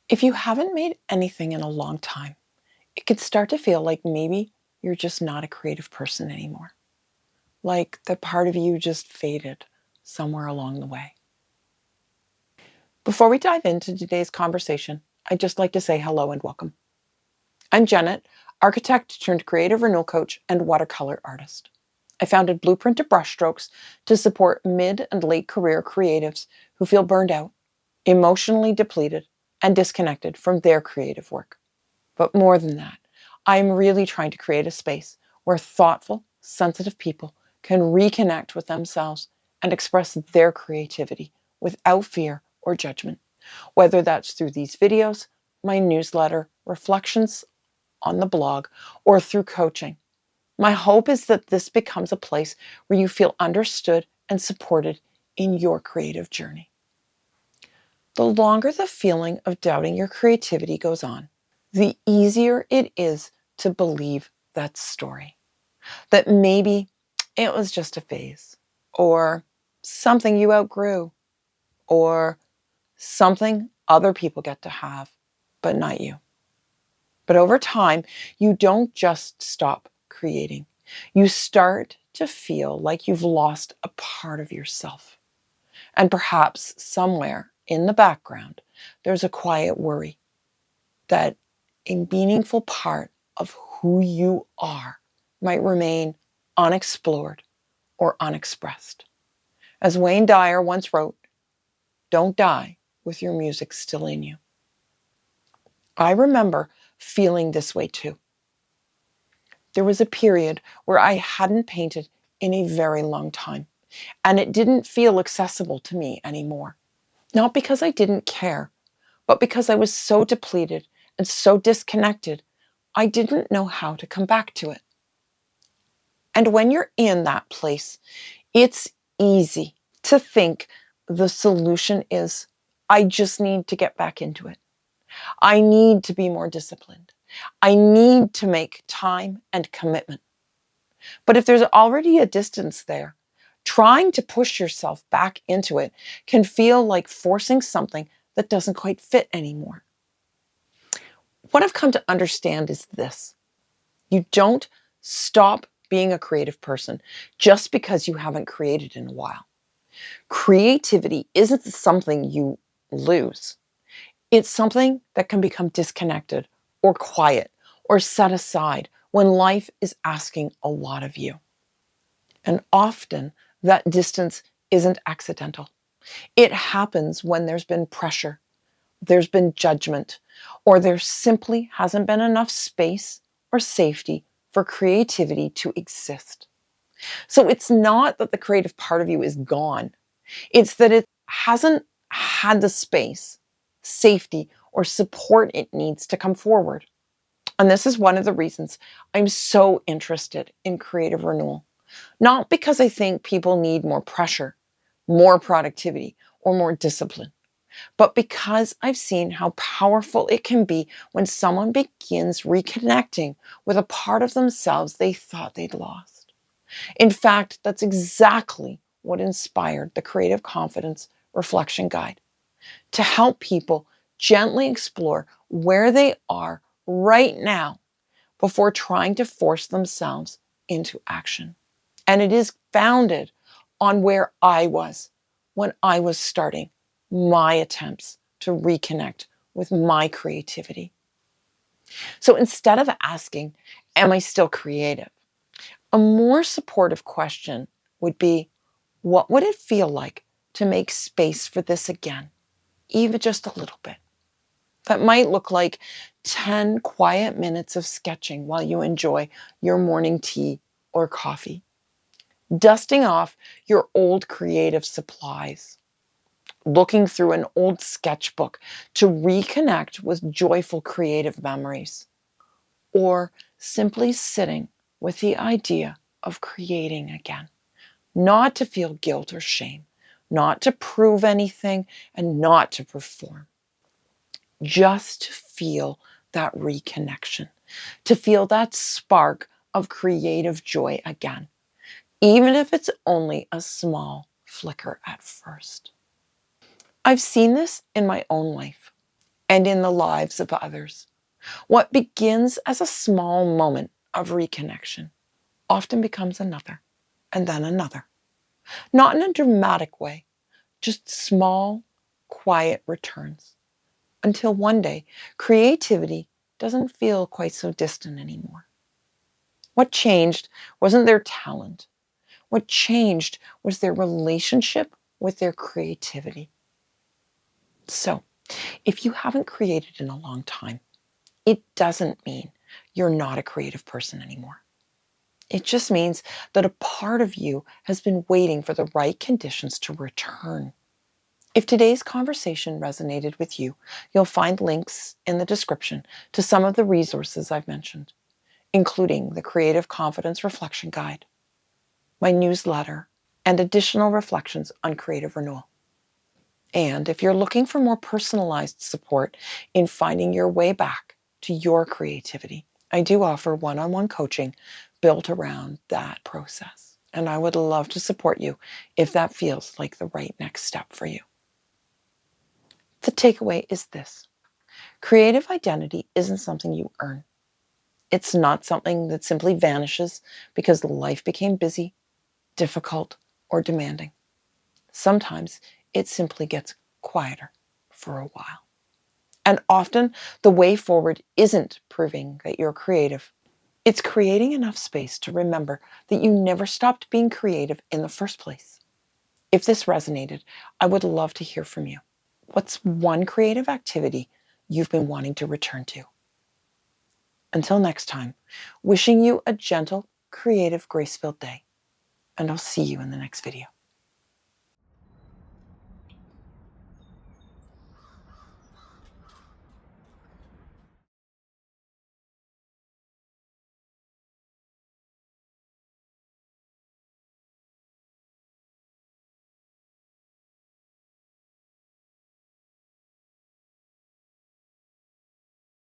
If you haven't made anything in a long time, it could start to feel like maybe you're just not a creative person anymore. Like that part of you just faded somewhere along the way. Before we dive into today's conversation, I'd just like to say hello and welcome. I'm Janet, architect turned creative renewal coach and watercolor artist. I founded Blueprint to Brushstrokes to support mid and late career creatives who feel burned out, emotionally depleted, and disconnected from their creative work. But more than that, I'm really trying to create a space where thoughtful, sensitive people can reconnect with themselves and express their creativity without fear or judgment, whether that's through these videos, my newsletter, reflections on the blog, or through coaching. My hope is that this becomes a place where you feel understood and supported in your creative journey. The longer the feeling of doubting your creativity goes on, the easier it is to believe that story. That maybe it was just a phase, or something you outgrew, or something other people get to have, but not you. But over time, you don't just stop creating. You start to feel like you've lost a part of yourself. And perhaps somewhere in the background, there's a quiet worry that a meaningful part of who you are might remain unexplored or unexpressed. As Wayne Dyer once wrote, "Don't die with your music still in you." I remember feeling this way too. There was a period where I hadn't painted in a very long time, and it didn't feel accessible to me anymore. Not because I didn't care, but because I was so depleted and so disconnected, I didn't know how to come back to it. And when you're in that place, it's easy to think the solution is, I just need to get back into it. I need to be more disciplined. I need to make time and commitment. But if there's already a distance there, trying to push yourself back into it can feel like forcing something that doesn't quite fit anymore. What I've come to understand is this: you don't stop being a creative person just because you haven't created in a while. Creativity isn't something you lose. It's something that can become disconnected or quiet or set aside when life is asking a lot of you. And often that distance isn't accidental. It happens when there's been pressure, there's been judgment, or there simply hasn't been enough space or safety for creativity to exist. So it's not that the creative part of you is gone. It's that it hasn't had the space, safety, or support it needs to come forward. And this is one of the reasons I'm so interested in creative renewal. Not because I think people need more pressure, more productivity, or more discipline, but because I've seen how powerful it can be when someone begins reconnecting with a part of themselves they thought they'd lost. In fact, that's exactly what inspired the Creative Confidence Reflection Guide, to help people gently explore where they are right now before trying to force themselves into action. And it is founded on where I was when I was starting my attempts to reconnect with my creativity. So instead of asking, am I still creative? A more supportive question would be, what would it feel like to make space for this again, even just a little bit? That might look like 10 quiet minutes of sketching while you enjoy your morning tea or coffee. Dusting off your old creative supplies. Looking through an old sketchbook to reconnect with joyful creative memories. Or simply sitting with the idea of creating again. Not to feel guilt or shame, not to prove anything, and not to perform. Just to feel that reconnection, to feel that spark of creative joy again, even if it's only a small flicker at first. I've seen this in my own life. and in the lives of others. What begins as a small moment of reconnection often becomes another, and then another. Not in a dramatic way, just small, quiet returns, until one day creativity doesn't feel quite so distant anymore. What changed wasn't their talent. What changed was their relationship with their creativity. So, if you haven't created in a long time, it doesn't mean you're not a creative person anymore. It just means that a part of you has been waiting for the right conditions to return. If today's conversation resonated with you, you'll find links in the description to some of the resources I've mentioned, including the Creative Confidence Reflection Guide, my newsletter, and additional reflections on creative renewal. And if you're looking for more personalized support in finding your way back to your creativity, I do offer one-on-one coaching built around that process. And I would love to support you if that feels like the right next step for you. The takeaway is this: creative identity isn't something you earn. It's not something that simply vanishes because life became busy, difficult, or demanding. Sometimes it simply gets quieter for a while. And often the way forward isn't proving that you're creative. It's creating enough space to remember that you never stopped being creative in the first place. If this resonated, I would love to hear from you. What's one creative activity you've been wanting to return to? Until next time, wishing you a gentle, creative, grace-filled day. And I'll see you in the next video.